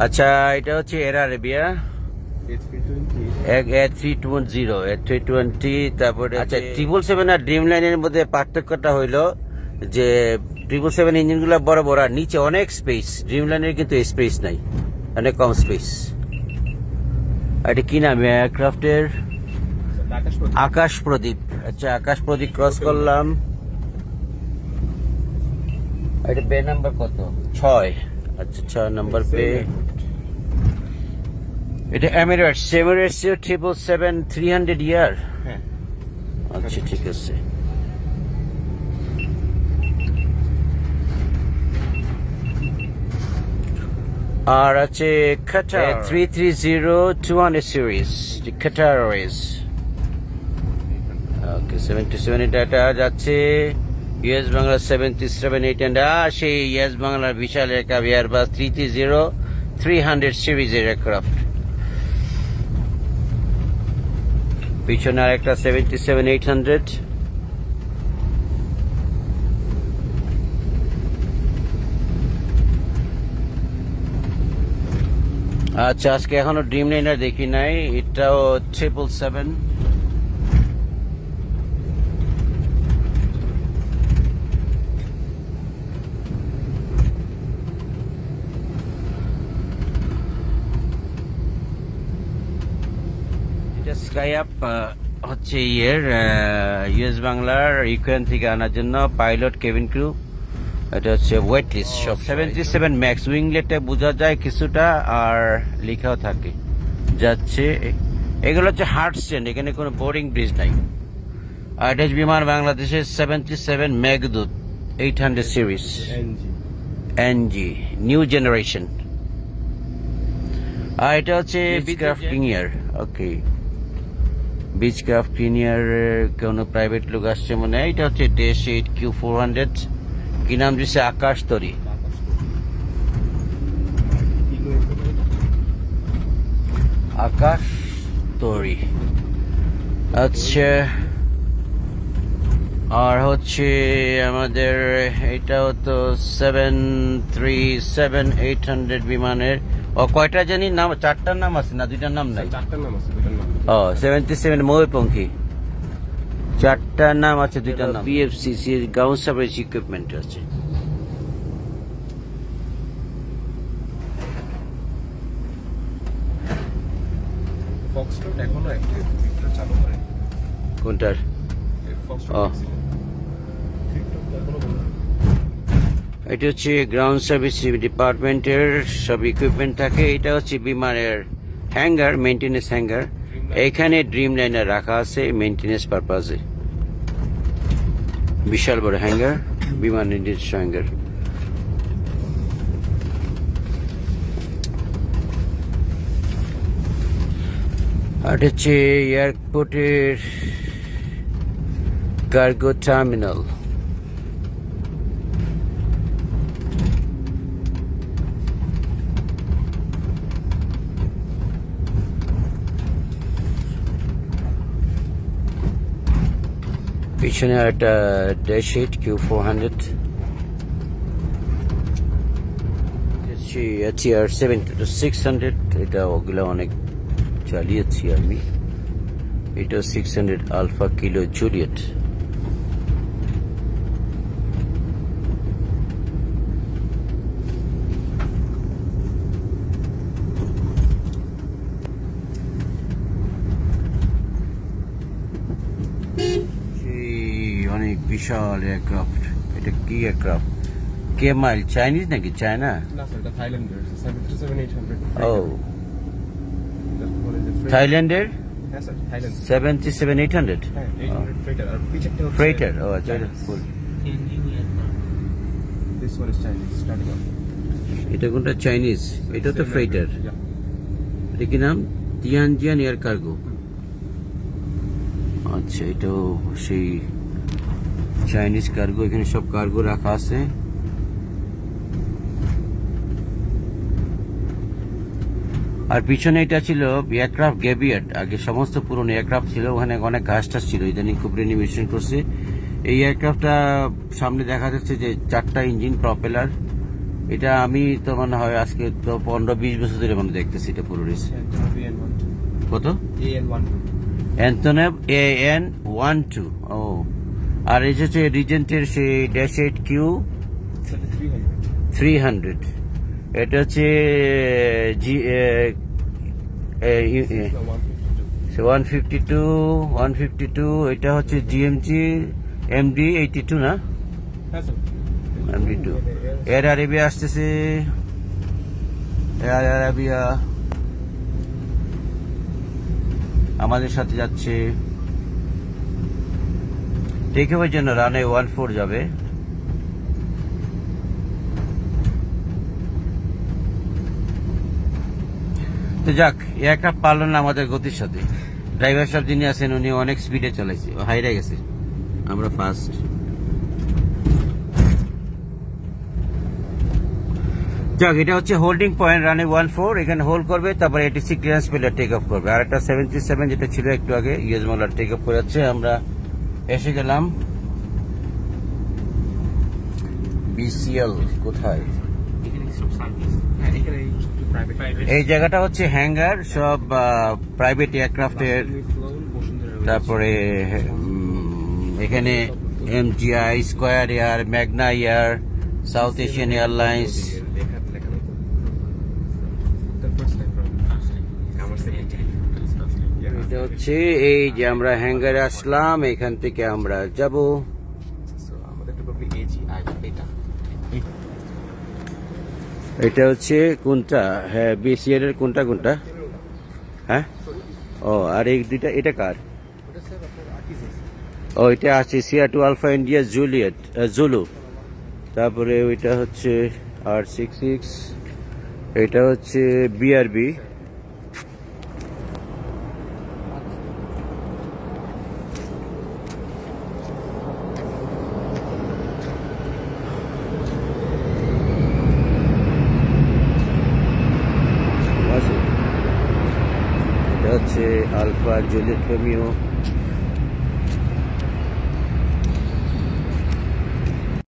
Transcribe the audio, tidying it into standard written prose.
আচ্ছা, এটা হচ্ছে এয়ার আরেবিয়া A320 তারপরে আচ্ছা 777 আর ড্রিম লাইনের মধ্যে পার্থক্যটা হইলো যে 777 ইঞ্জিন গুলা বড় বড়, আর নিচে অনেক স্পেস। ড্রিম লাইনের কিন্তু স্পেস নাই, অনেক কম স্পেস। এটা কি নাম এয়ারক্রাফটের? আকাশ প্রদীপ। আচ্ছা, আকাশ প্রদীপ ক্রস করলাম। এটা বে নাম্বার কত? 6। আচ্ছা, 6 নাম্বার বে। এটা এমিরেটস 777-300 ইয়ার। আচ্ছা, ঠিক আছে। আর আছে কাতার 330-200 সিরিজ, কাতার এয়ারওয়েজ। ওকে, 77 এটা যাচ্ছে ইউএস বাংলা 737-800। সেই ইউএস বাংলার বিশাল এয়ারক্রাফট এয়ারবাস 330-300 সিরিজের এয়ারক্রাফট। পিছনে আর একটা 777-800। আচ্ছা, আজকে এখনো ড্রিম লাইনার দেখি নাই। এটাও 777। স্কাই আপ হচ্ছে ইউএস বাংলার ইউক্রেন থেকে আনার জন্য পাইলট, কেবিন ক্রু। এটা হচ্ছে ওয়েট লিস্ট সব। 77 ম্যাক্স উইংলেটে বোঝা যায় কিছুটা, আর লেখাও থাকে যাচ্ছে। এগুলো হচ্ছে হার্ড স্ট্যান্ড, এখানে কোনো বোর্ডিং ব্রিজ নাই। আর এটা বিমান বাংলাদেশের 77 Meghdoot 800 series NG new generation. আর এটা হচ্ছে Beechcraft premier. Okay, Beechcraft premier কোন প্রাইভেট লোক আসছে মনে হয়। এটা হচ্ছে ডেশ 8Q400। কি নাম দিচ্ছে? আকাশ তরি। আকাশ তরি। আচ্ছা, আর হচ্ছে আমাদের এটাও তো 737-800 বিমানের। ও কয়টা জানি নাম? 4টার নাম আছে না 2টার নাম নাই? 4টার নাম আছে। ও 77 ময়ূরপঙ্খী, 4টার নাম আছে, 2টার নাম। বিএফসিসি গ্রাউন্ড সার্ভিস ইকুইপমেন্ট আছে। ফক্সট্রট এখনো অ্যাক্টিভ, এটা চালু করে। কোনটার? এটা হচ্ছে গ্রাউন্ড সার্ভিস ডিপার্টমেন্টের সব ইকুইপমেন্ট থাকে। এটা হচ্ছে বিমানের হ্যাঙ্গার, মেইনটেনেন্স হ্যাঙ্গার। এখানে ড্রিম লাইনার রাখা আছে মেইনটেনেন্স পারপাজে। বিশাল বড় হ্যাঙ্গার, বিমানের নিজস্ব হ্যাঙ্গার। আর হচ্ছে এয়ারপোর্টের কার্গো টার্মিনাল। পিছনে একটা ড্যাশ 8Q400 TR-600। এটা ওগুলো অনেক চালিয়েছি আমি। এটা 600 আলফা কিলো জুলিয়েট। অনেক বিশাল এয়ারক্রাফট। এটা কি এয়ারক্রাফট? কেমাইল চাইনিজ নাকি? চায়না? না স্যার, এটা থাইল্যান্ডের 737-800। ও, থাইল্যান্ডের? হ্যাঁ স্যার, থাইল্যান্ড 737-800। হ্যাঁ, 800 ফ্রেটার। আর পিছনটা হচ্ছে ফ্রেটার। ও আচ্ছা, ফুল। This one is Chinese starting off. এটা কোনটা? চাইনিজ। এটা তো ফ্রেটার। এটা কি নাম? Tianjin air cargo. আচ্ছা, এটাও সেই চাইনিজ কার্গো। এখানে সব কার্গো রাখা আছে। আর পিছনে এটা ছিল এয়ারক্রাফট গ্যাভিয়ার্ড। আগে সমস্ত পুরনো এয়ারক্রাফট ছিল, ওখানে অনেক ঘাস টাস ছিল, ইদানিং খুব রেনিমেশন করছে। এই এয়ারক্রাফটটা সামনে দেখা যাচ্ছে যে 4টা ইঞ্জিন, প্রপেলার, এটা আমি তো মনে হয় আজকে তো 15-20 বছর ধরে মনে দেখতেছি এটা পুরো রেস। কত? অ্যান্টনেভ AN12। ও, আর এই হচ্ছে রিজেন্টের সেই -8Q 300। এটা হচ্ছে জি 152। এটা হচ্ছে GMG MD82 না, MD2। এয়ার আরেবিয়া আসতেছে, এয়ার আরেবিয়া আমাদের সাথে যাচ্ছে। টেক ওভার জন্য রানে 14 যাবে। তো যাক, একা পারল না আমাদের গতির সাথে। ড্রাইভার সাহেব যিনি আছেন উনি অনেক স্পিডে চালাইছে, হাইরে গেছে, আমরা ফার্স্ট। যাক, এটা হচ্ছে হোল্ডিং পয়েন্ট, রানে 14। এখানে হোল্ড করবে, তারপরে ATC ক্লিয়ারেন্স পেলে টেক অফ করবে। আর একটা 77 যেটা ছিল একটু আগে ইউএস বাংলার টেক অফ করে যাচ্ছে। আমরা এসে গেলাম BCL। কোথায় এই জায়গাটা? হচ্ছে হ্যাঙ্গার, সব প্রাইভেট এয়ারক্রাফটের। তারপরে এখানে MGI, square air, Magna air, south Asian airlines. এটা হচ্ছে এই যে আমরা হ্যাঙ্গারে আসলাম, এখান থেকে আমরা যাব। এটা হচ্ছে কোনটা? হ্যাঁ, BCL এর কোনটা কোনটা? হ্যাঁ, ও, আর এই দুইটা, এটা কার? ও, এটা আছে CR2 alpha India Juliet Zulu. তারপরে ওইটা হচ্ছে R66। এটা হচ্ছে BRB। এটা হচ্ছে আলফা জুলিয়েট রোমিও।